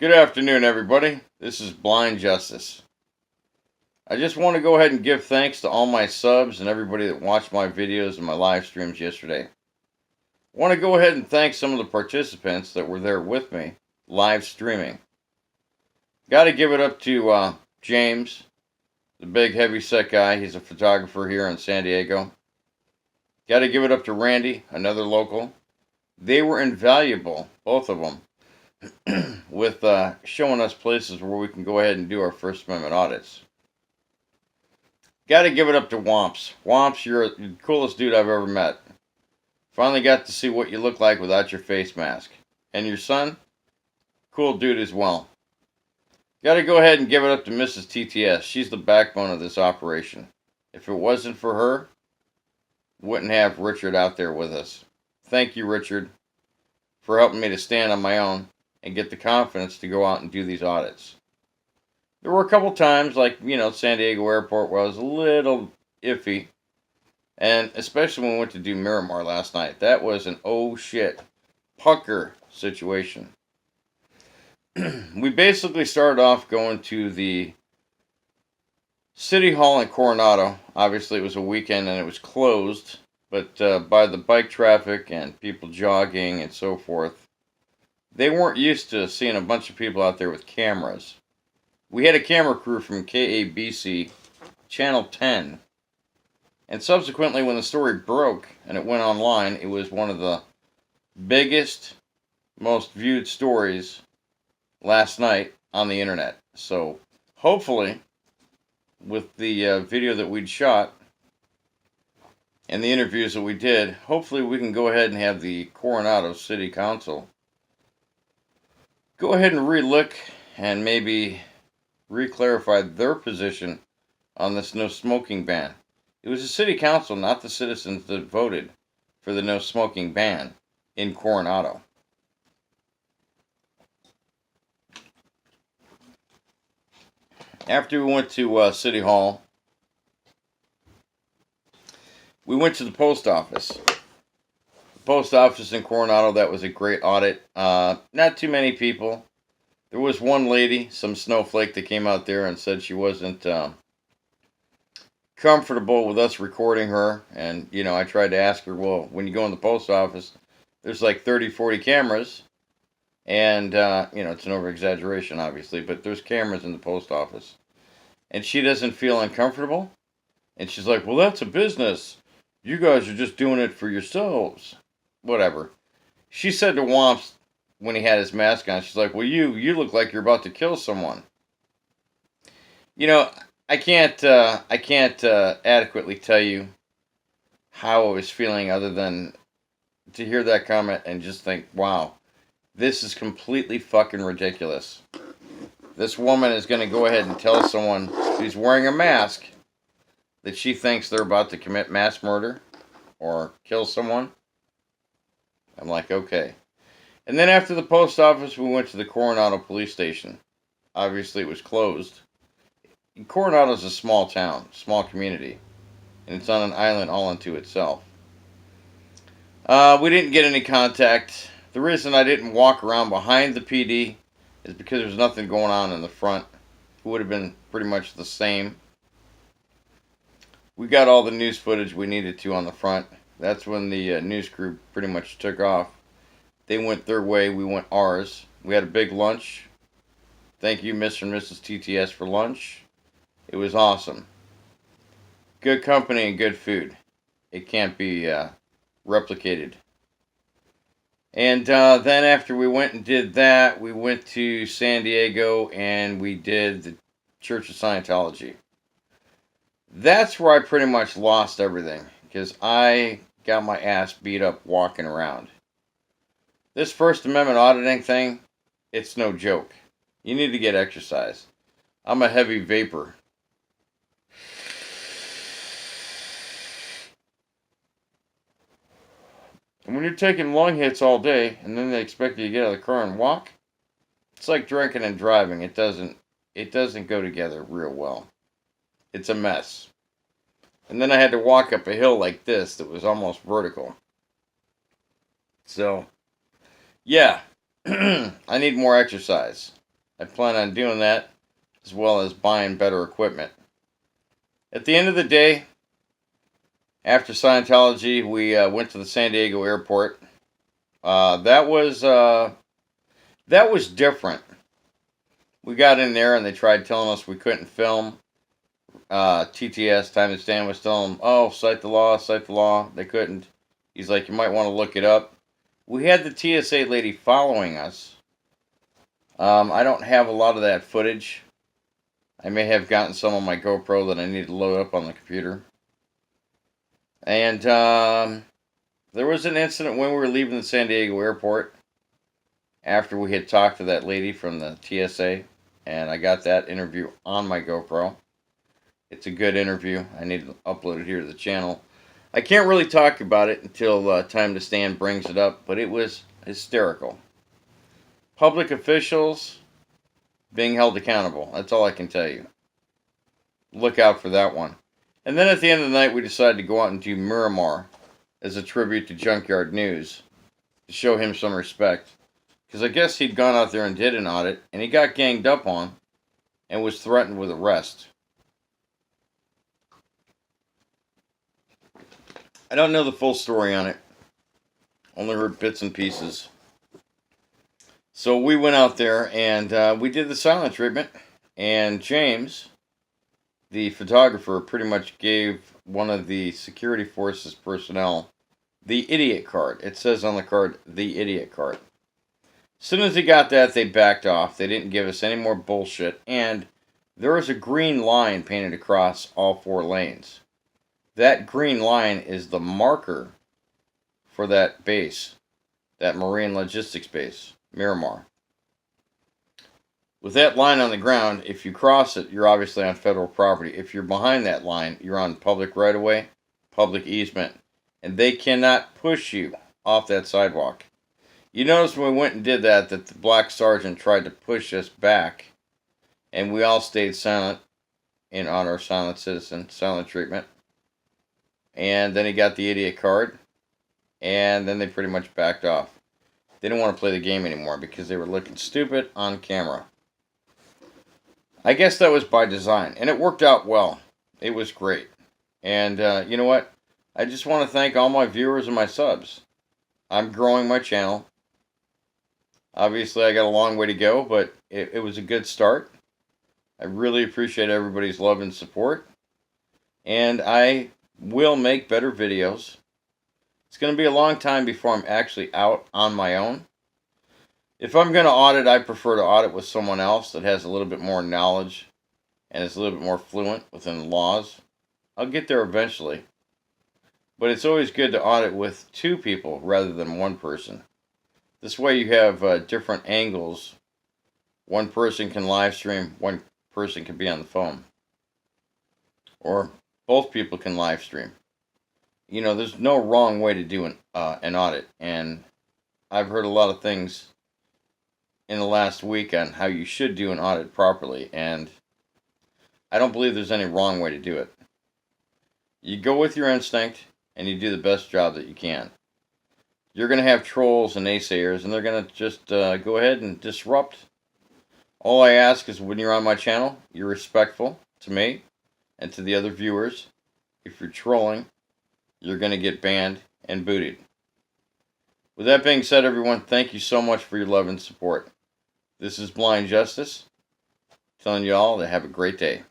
Good afternoon, everybody. This is Blind Justice. I just want to go ahead and give thanks to all my subs and everybody that watched my videos and my live streams yesterday. I want to go ahead and thank some of the participants that were there with me, live streaming. Got to give it up to James, the big heavy set guy. He's a photographer here in San Diego. Got to give it up to Randy, another local. They were invaluable, both of them, with showing us places where we can go ahead and do our First Amendment audits. Got to give it up to Womps. Womps, you're the coolest dude I've ever met. Finally got to see what you look like without your face mask. And your son, cool dude as well. Got to go ahead and give it up to Mrs. TTS. She's the backbone of this operation. If it wasn't for her, wouldn't have Richard out there with us. Thank you, Richard, for helping me to stand on my own and get the confidence to go out and do these audits. There were a couple times, like, San Diego Airport, where I was a little iffy. And especially when we went to do Miramar last night. That was an oh shit pucker situation. We basically started off going to the City Hall in Coronado. Obviously, it was a weekend and it was closed. But by the bike traffic and people jogging and so forth, they weren't used to seeing a bunch of people out there with cameras. We had a camera crew from KABC, Channel 10. And subsequently, when the story broke and it went online, it was one of the biggest, most viewed stories last night on the internet. So, hopefully, with the video that we'd shot and the interviews that we did, hopefully we can go ahead and have the Coronado City Council go ahead and relook and maybe re-clarify their position on this no smoking ban. It was the city council, not the citizens, that voted for the no smoking ban in Coronado. After we went to City Hall, we went to the post office. The post office in Coronado, that was a great audit. Not too many people. There was one lady, some snowflake, that came out there and said she wasn't comfortable with us recording her. And, I tried to ask her, well, when you go in the post office, there's like 30, 40 cameras. And, it's an over-exaggeration, obviously, but there's cameras in the post office. And she doesn't feel uncomfortable. And she's like, well, that's a business. You guys are just doing it for yourselves. Whatever. She said to Womps, when he had his mask on, she's like, well, you look like you're about to kill someone. I can't adequately tell you how I was feeling other than to hear that comment and just think, wow, this is completely fucking ridiculous. This woman is going to go ahead and tell someone who's wearing a mask that she thinks they're about to commit mass murder or kill someone. I'm like, okay. And then after the post office, we went to the Coronado police station. Obviously, it was closed. Coronado's a small town, small community, and it's on an island all unto itself. We didn't get any contact. The reason I didn't walk around behind the PD is because there's nothing going on in the front. It would have been pretty much the same. We got all the news footage we needed to on the front. That's when the news crew pretty much took off. They went their way, we went ours. We had a big lunch. Thank you, Mr. and Mrs. TTS, for lunch. It was awesome. Good company and good food. It can't be replicated. And then after we went and did that, we went to San Diego and we did the Church of Scientology. That's where I pretty much lost everything because I got my ass beat up walking around. This First Amendment auditing thing, it's no joke. You need to get exercise. I'm a heavy vapor. And when you're taking long hits all day and then they expect you to get out of the car and walk, it's like drinking and driving. It doesn't go together real well. It's a mess. And then I had to walk up a hill like this that was almost vertical. So, yeah, I need more exercise. I plan on doing that, as well as buying better equipment. At the end of the day, after Scientology, we went to the San Diego airport. That was different. We got in there and they tried telling us we couldn't film. TTS, time to stand, was telling them, oh, cite the law, cite the law. They couldn't. He's like, you might want to look it up. We had the TSA lady following us. I don't have a lot of that footage. I may have gotten some on my GoPro that I need to load up on the computer. And there was an incident when we were leaving the San Diego airport after we had talked to that lady from the TSA, and I got that interview on my GoPro. It's a good interview. I need to upload it here to the channel. I can't really talk about it until Time to Stand brings it up, but it was hysterical. Public officials being held accountable. That's all I can tell you. Look out for that one. And then at the end of the night, we decided to go out and do Miramar as a tribute to Junkyard News to show him some respect. Because I guess he'd gone out there and did an audit, and he got ganged up on and was threatened with arrest. I don't know the full story on it. Only heard bits and pieces. So we went out there and we did the silent treatment. And James, the photographer, pretty much gave one of the security forces personnel the idiot card. It says on the card, the idiot card. As soon as he got that, they backed off. They didn't give us any more bullshit. And there was a green line painted across all 4 lanes. That green line is the marker for that base, that marine logistics base, Miramar. With that line on the ground, if you cross it, you're obviously on federal property. If you're behind that line, you're on public right-of-way, public easement, and they cannot push you off that sidewalk. You notice when we went and did that the black sergeant tried to push us back, and we all stayed silent in honor of silent citizen, silent treatment. And then he got the idiot card, and then they pretty much backed off. They didn't want to play the game anymore because they were looking stupid on camera. I guess that was by design, and it worked out well. It was great. And you know what? I just want to thank all my viewers and my subs. I'm growing my channel. Obviously, I got a long way to go, but it was a good start. I really appreciate everybody's love and support. And I will make better videos. It's going to be a long time before I'm actually out on my own. If I'm going to audit, I prefer to audit with someone else that has a little bit more knowledge and is a little bit more fluent within the laws. I'll get there eventually. But it's always good to audit with 2 people rather than 1 person. This way you have different angles. 1 person can live stream, 1 person can be on the phone. Or both people can live stream. You know, there's no wrong way to do an audit. And I've heard a lot of things in the last week on how you should do an audit properly. And I don't believe there's any wrong way to do it. You go with your instinct and you do the best job that you can. You're going to have trolls and naysayers, and they're going to just go ahead and disrupt. All I ask is when you're on my channel, you're respectful to me and to the other viewers. If you're trolling, you're going to get banned and booted. With that being said, everyone, thank you so much for your love and support. This is Blind Justice, telling you all to have a great day.